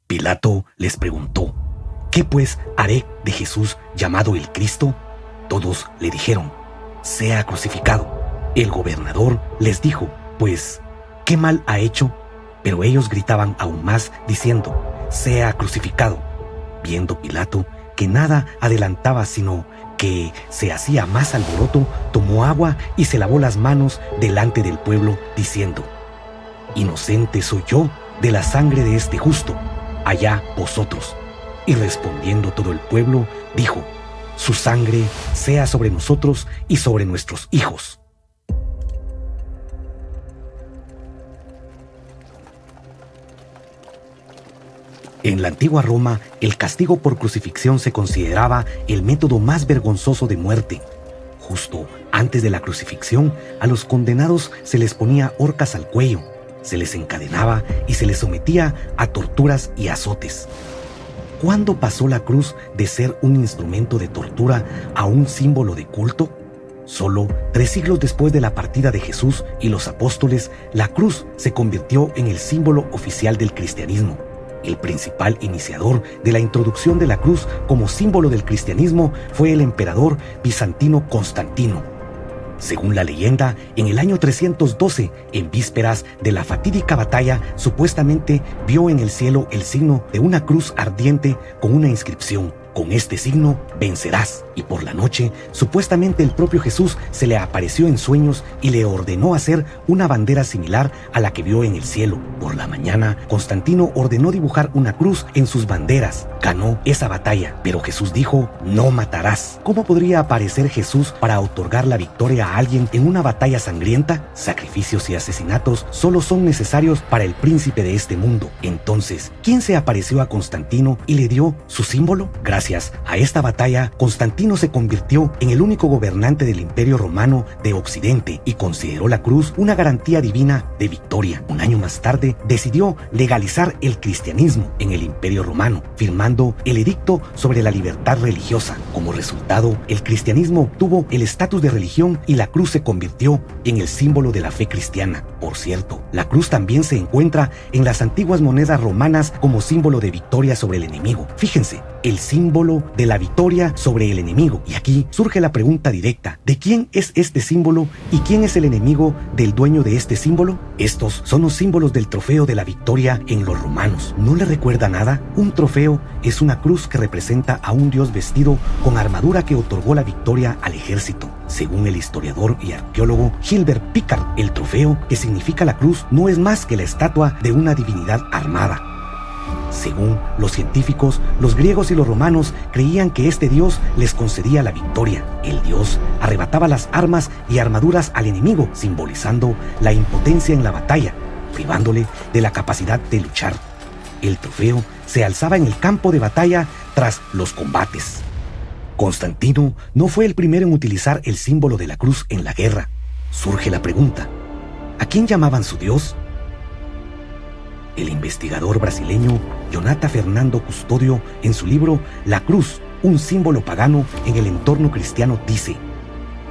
Pilato les preguntó: ¿qué pues haré de Jesús llamado el Cristo? Todos le dijeron: sea crucificado. El gobernador les dijo: pues, ¿qué mal ha hecho? Pero ellos gritaban aún más, diciendo: sea crucificado. Viendo Pilato que nada adelantaba, sino que se hacía más alboroto, tomó agua y se lavó las manos delante del pueblo, diciendo: inocente soy yo de la sangre de este justo, allá vosotros. Y respondiendo todo el pueblo, dijo: su sangre sea sobre nosotros y sobre nuestros hijos. En la antigua Roma, el castigo por crucifixión se consideraba el método más vergonzoso de muerte. Justo antes de la crucifixión, a los condenados se les ponía horcas al cuello, se les encadenaba y se les sometía a torturas y azotes. ¿Cuándo pasó la cruz de ser un instrumento de tortura a un símbolo de culto? Solo 3 siglos después de la partida de Jesús y los apóstoles, la cruz se convirtió en el símbolo oficial del cristianismo. El principal iniciador de la introducción de la cruz como símbolo del cristianismo fue el emperador bizantino Constantino. Según la leyenda, en el año 312, en vísperas de la fatídica batalla, supuestamente vio en el cielo el signo de una cruz ardiente con una inscripción: con este signo vencerás. Y por la noche, supuestamente el propio Jesús se le apareció en sueños y le ordenó hacer una bandera similar a la que vio en el cielo. Por la mañana, Constantino ordenó dibujar una cruz en sus banderas. Ganó esa batalla, pero Jesús dijo: no matarás. ¿Cómo podría aparecer Jesús para otorgar la victoria a alguien en una batalla sangrienta? Sacrificios y asesinatos solo son necesarios para el príncipe de este mundo. Entonces, ¿quién se apareció a Constantino y le dio su símbolo? Gracias a esta batalla, Constantino se convirtió en el único gobernante del Imperio Romano de Occidente y consideró la cruz una garantía divina de victoria. Un año más tarde, decidió legalizar el cristianismo en el Imperio Romano, firmando el edicto sobre la libertad religiosa. Como resultado, el cristianismo obtuvo el estatus de religión y la cruz se convirtió en el símbolo de la fe cristiana. Por cierto, la cruz también se encuentra en las antiguas monedas romanas como símbolo de victoria sobre el enemigo. Fíjense, el símbolo de la victoria sobre el enemigo. Y aquí surge la pregunta directa: ¿de quién es este símbolo y quién es el enemigo del dueño de este símbolo? Estos son los símbolos del trofeo de la victoria en los romanos. ¿No le recuerda nada? Un trofeo es una cruz que representa a un dios vestido con armadura que otorgó la victoria al ejército. Según el historiador y arqueólogo Gilbert Picard, el trofeo, que significa la cruz, no es más que la estatua de una divinidad armada. Según los científicos, los griegos y los romanos creían que este dios les concedía la victoria. El dios arrebataba las armas y armaduras al enemigo, simbolizando la impotencia en la batalla, privándole de la capacidad de luchar. El trofeo se alzaba en el campo de batalla tras los combates. Constantino no fue el primero en utilizar el símbolo de la cruz en la guerra. Surge la pregunta: ¿a quién llamaban su dios? El investigador brasileño Jonathan Fernando Custodio, en su libro La cruz, un símbolo pagano en el entorno cristiano, dice: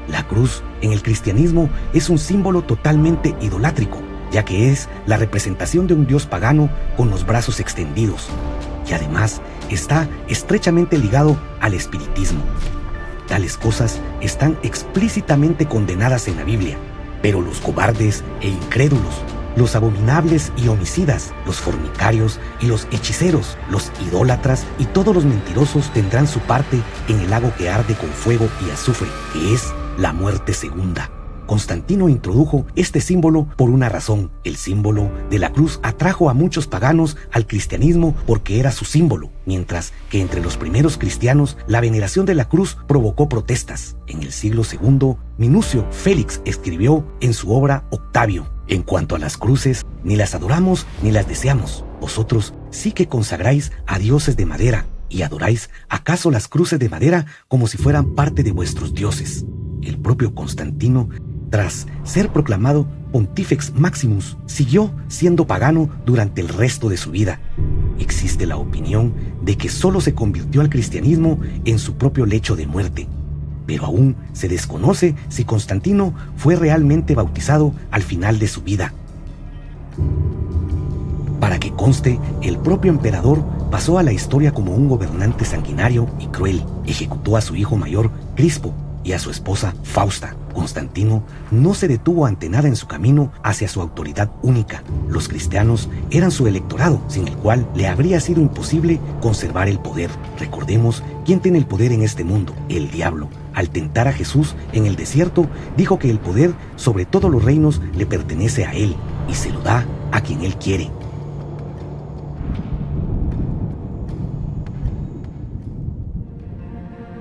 la cruz en el cristianismo es un símbolo totalmente idolátrico, ya que es la representación de un dios pagano con los brazos extendidos, y además está estrechamente ligado al espiritismo. Tales cosas están explícitamente condenadas en la Biblia, pero los cobardes e incrédulos, los abominables y homicidas, los fornicarios y los hechiceros, los idólatras y todos los mentirosos tendrán su parte en el lago que arde con fuego y azufre, que es la muerte segunda. Constantino introdujo este símbolo por una razón. El símbolo de la cruz atrajo a muchos paganos al cristianismo porque era su símbolo, mientras que entre los primeros cristianos la veneración de la cruz provocó protestas. En el siglo II, Minucio Félix escribió en su obra Octavio: en cuanto a las cruces, ni las adoramos ni las deseamos. Vosotros sí que consagráis a dioses de madera, y adoráis acaso las cruces de madera como si fueran parte de vuestros dioses. El propio Constantino, tras ser proclamado Pontifex Maximus, siguió siendo pagano durante el resto de su vida. Existe la opinión de que solo se convirtió al cristianismo en su propio lecho de muerte, pero aún se desconoce si Constantino fue realmente bautizado al final de su vida. Para que conste, el propio emperador pasó a la historia como un gobernante sanguinario y cruel. Ejecutó a su hijo mayor, Crispo, y a su esposa, Fausta. Constantino no se detuvo ante nada en su camino hacia su autoridad única. Los cristianos eran su electorado, sin el cual le habría sido imposible conservar el poder. Recordemos quién tiene el poder en este mundo: el diablo. Al tentar a Jesús en el desierto, dijo que el poder sobre todos los reinos le pertenece a él y se lo da a quien él quiere.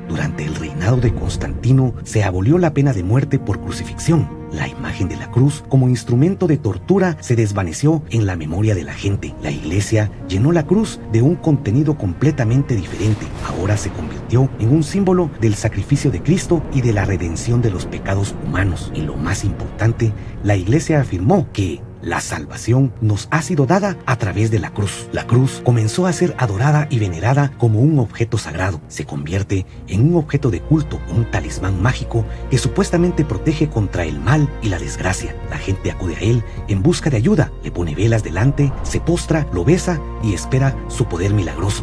Durante el reinado de Constantino se abolió la pena de muerte por crucifixión. La imagen de la cruz como instrumento de tortura se desvaneció en la memoria de la gente. La iglesia llenó la cruz de un contenido completamente diferente. Ahora se convirtió en un símbolo del sacrificio de Cristo y de la redención de los pecados humanos. Y lo más importante, la iglesia afirmó que la salvación nos ha sido dada a través de la cruz. La cruz comenzó a ser adorada y venerada como un objeto sagrado. Se convierte en un objeto de culto, un talismán mágico que supuestamente protege contra el mal y la desgracia. La gente acude a él en busca de ayuda, le pone velas delante, se postra, lo besa y espera su poder milagroso.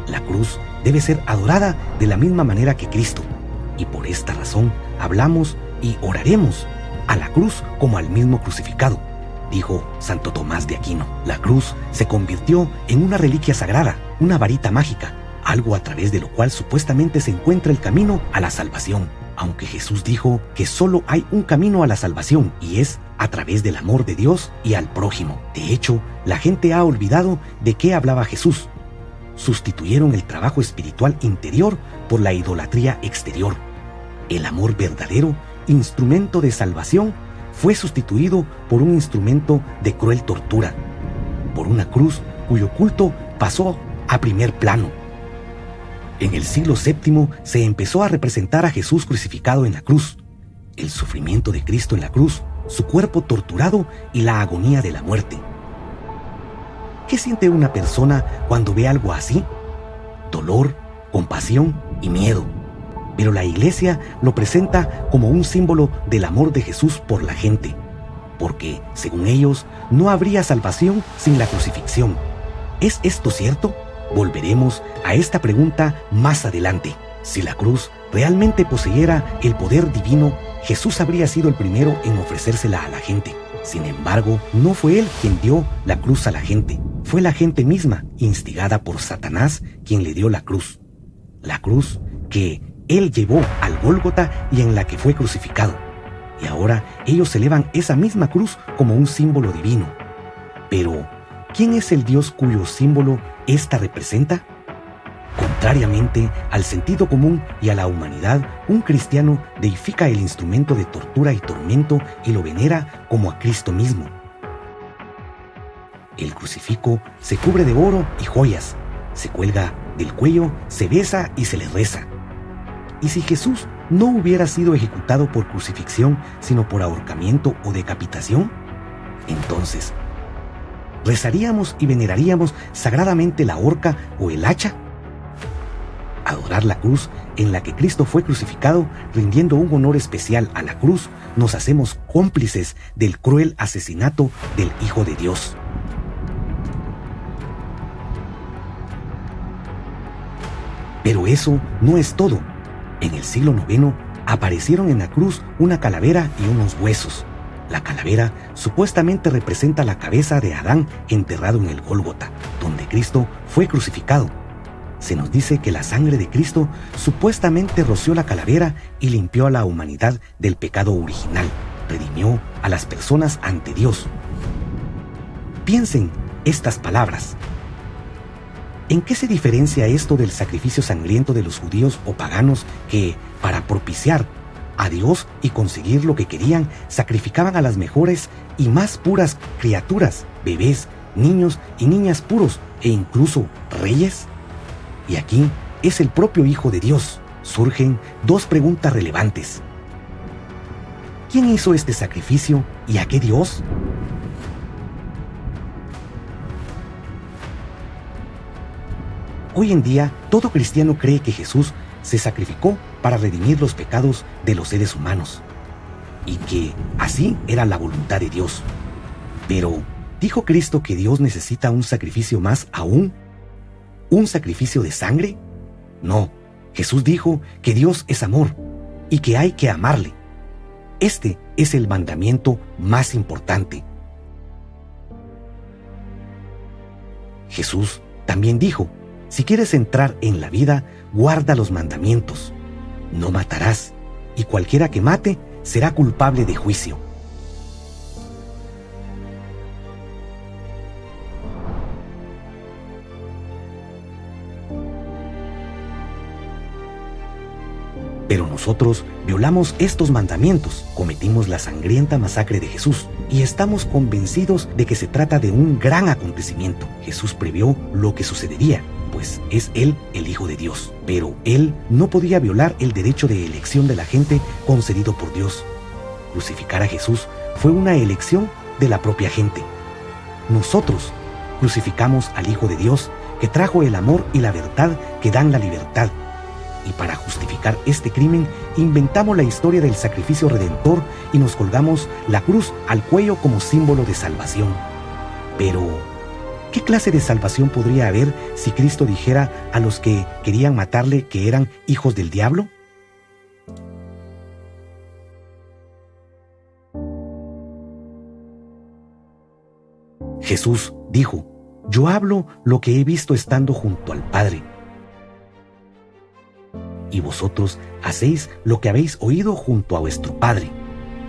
La cruz debe ser adorada de la misma manera que Cristo. Y por esta razón hablamos y oraremos a la cruz como al mismo crucificado, dijo Santo Tomás de Aquino. La cruz se convirtió en una reliquia sagrada, una varita mágica, algo a través de lo cual supuestamente se encuentra el camino a la salvación. Aunque Jesús dijo que solo hay un camino a la salvación y es a través del amor de Dios y al prójimo. De hecho, la gente ha olvidado de qué hablaba Jesús. Sustituyeron el trabajo espiritual interior por la idolatría exterior. El amor verdadero, instrumento de salvación, fue sustituido por un instrumento de cruel tortura, por una cruz cuyo culto pasó a primer plano. En el siglo VII se empezó a representar a Jesús crucificado en la cruz, el sufrimiento de Cristo en la cruz, su cuerpo torturado y la agonía de la muerte. ¿Qué siente una persona cuando ve algo así? Dolor, compasión y miedo. Pero la iglesia lo presenta como un símbolo del amor de Jesús por la gente, porque, según ellos, no habría salvación sin la crucifixión. ¿Es esto cierto? Volveremos a esta pregunta más adelante. Si la cruz realmente poseyera el poder divino, Jesús habría sido el primero en ofrecérsela a la gente. Sin embargo, no fue él quien dio la cruz a la gente. Fue la gente misma, instigada por Satanás, quien le dio la cruz. La cruz que él llevó al Gólgota y en la que fue crucificado. Y ahora ellos elevan esa misma cruz como un símbolo divino. Pero, ¿quién es el Dios cuyo símbolo ésta representa? Contrariamente al sentido común y a la humanidad, un cristiano deifica el instrumento de tortura y tormento y lo venera como a Cristo mismo. El crucifijo se cubre de oro y joyas, se cuelga del cuello, se besa y se le reza. ¿Y si Jesús no hubiera sido ejecutado por crucifixión, sino por ahorcamiento o decapitación? Entonces, ¿rezaríamos y veneraríamos sagradamente la horca o el hacha? Adorar la cruz en la que Cristo fue crucificado, rindiendo un honor especial a la cruz, nos hacemos cómplices del cruel asesinato del Hijo de Dios. Pero eso no es todo. En el siglo IX aparecieron en la cruz una calavera y unos huesos. La calavera supuestamente representa la cabeza de Adán enterrado en el Gólgota, donde Cristo fue crucificado. Se nos dice que la sangre de Cristo supuestamente roció la calavera y limpió a la humanidad del pecado original, redimió a las personas ante Dios. Piensen estas palabras. ¿En qué se diferencia esto del sacrificio sangriento de los judíos o paganos que, para propiciar a Dios y conseguir lo que querían, sacrificaban a las mejores y más puras criaturas, bebés, niños y niñas puros e incluso reyes? Y aquí es el propio Hijo de Dios. Surgen dos preguntas relevantes. ¿Quién hizo este sacrificio y a qué Dios? Hoy en día, todo cristiano cree que Jesús se sacrificó para redimir los pecados de los seres humanos y que así era la voluntad de Dios. Pero, ¿Dijo Cristo que Dios necesita un sacrificio más aún? ¿Un sacrificio de sangre? No, Jesús dijo que Dios es amor y que hay que amarle. Este es el mandamiento más importante. Jesús también dijo, si quieres entrar en la vida, guarda los mandamientos. No matarás, y cualquiera que mate será culpable de juicio. Pero nosotros violamos estos mandamientos, cometimos la sangrienta masacre de Jesús y estamos convencidos de que se trata de un gran acontecimiento. Jesús previó lo que sucedería, pues es Él el Hijo de Dios. Pero Él no podía violar el derecho de elección de la gente concedido por Dios. Crucificar a Jesús fue una elección de la propia gente. Nosotros crucificamos al Hijo de Dios que trajo el amor y la verdad que dan la libertad. Y para justificar este crimen, inventamos la historia del sacrificio redentor y nos colgamos la cruz al cuello como símbolo de salvación. Pero, ¿qué clase de salvación podría haber si Cristo dijera a los que querían matarle que eran hijos del diablo? Jesús dijo, yo hablo lo que he visto estando junto al Padre. Y vosotros hacéis lo que habéis oído junto a vuestro padre.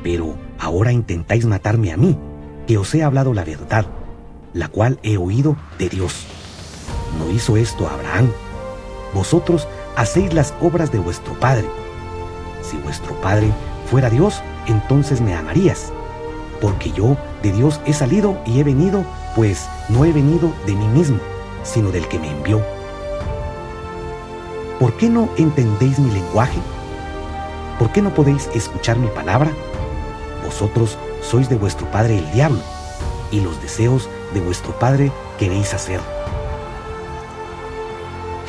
Pero ahora intentáis matarme a mí, que os he hablado la verdad, la cual he oído de Dios. ¿No hizo esto Abraham? Vosotros hacéis las obras de vuestro padre. Si vuestro padre fuera Dios, entonces me amarías, porque yo de Dios he salido y he venido, pues no he venido de mí mismo, sino del que me envió. ¿Por qué no entendéis mi lenguaje? ¿Por qué no podéis escuchar mi palabra? Vosotros sois de vuestro padre el diablo, y los deseos de vuestro padre queréis hacer.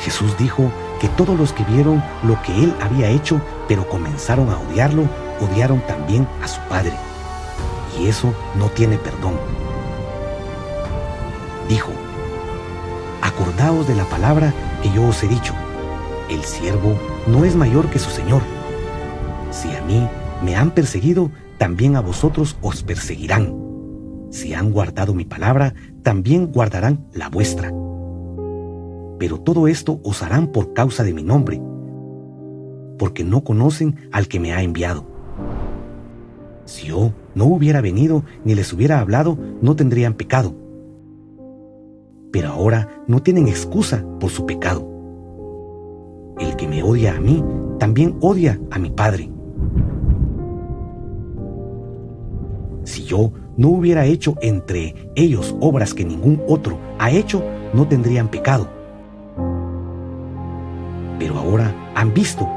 Jesús dijo que todos los que vieron lo que él había hecho, pero comenzaron a odiarlo, odiaron también a su padre. Y eso no tiene perdón. Dijo, acordaos de la palabra que yo os he dicho. El siervo no es mayor que su señor. Si a mí me han perseguido, también a vosotros os perseguirán. Si han guardado mi palabra, también guardarán la vuestra. Pero todo esto os harán por causa de mi nombre, porque no conocen al que me ha enviado. Si yo no hubiera venido ni les hubiera hablado, no tendrían pecado. Pero ahora no tienen excusa por su pecado. El que me odia a mí, también odia a mi Padre. Si yo no hubiera hecho entre ellos obras que ningún otro ha hecho, no tendrían pecado. Pero ahora han visto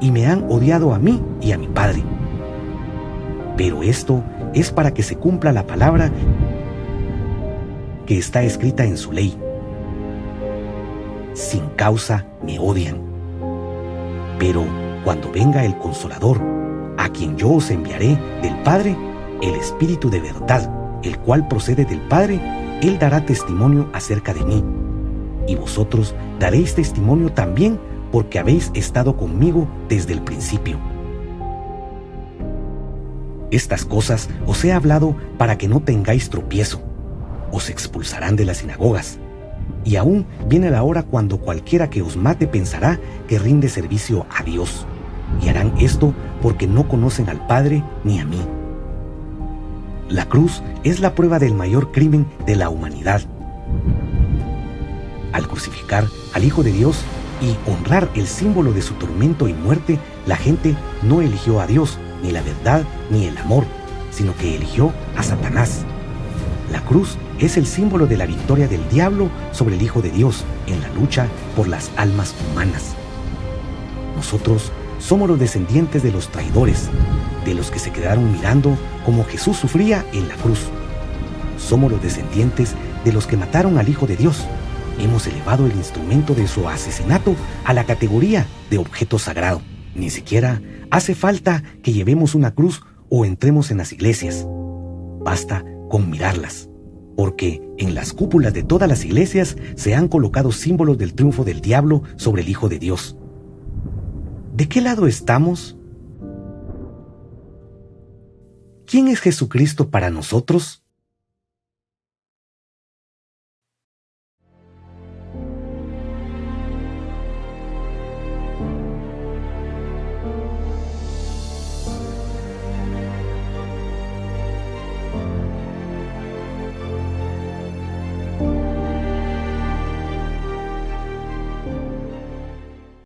y me han odiado a mí y a mi Padre. Pero esto es para que se cumpla la palabra que está escrita en su ley. Sin causa me odian. Pero cuando venga el Consolador, a quien yo os enviaré del Padre, el Espíritu de verdad, el cual procede del Padre, Él dará testimonio acerca de mí. Y vosotros daréis testimonio también, porque habéis estado conmigo desde el principio. Estas cosas os he hablado para que no tengáis tropiezo. Os expulsarán de las sinagogas. Y aún viene la hora cuando cualquiera que os mate pensará que rinde servicio a Dios. Y harán esto porque no conocen al Padre ni a mí. La cruz es la prueba del mayor crimen de la humanidad. Al crucificar al Hijo de Dios y honrar el símbolo de su tormento y muerte, la gente no eligió a Dios, ni la verdad, ni el amor, sino que eligió a Satanás. La cruz es el símbolo de la victoria del diablo sobre el Hijo de Dios en la lucha por las almas humanas. Nosotros somos los descendientes de los traidores, de los que se quedaron mirando como Jesús sufría en la cruz. Somos los descendientes de los que mataron al Hijo de Dios. Hemos elevado el instrumento de su asesinato a la categoría de objeto sagrado. Ni siquiera hace falta que llevemos una cruz o entremos en las iglesias. Basta con mirarlas. porque en las cúpulas de todas las iglesias se han colocado símbolos del triunfo del diablo sobre el Hijo de Dios. ¿De qué lado estamos? ¿Quién es Jesucristo para nosotros?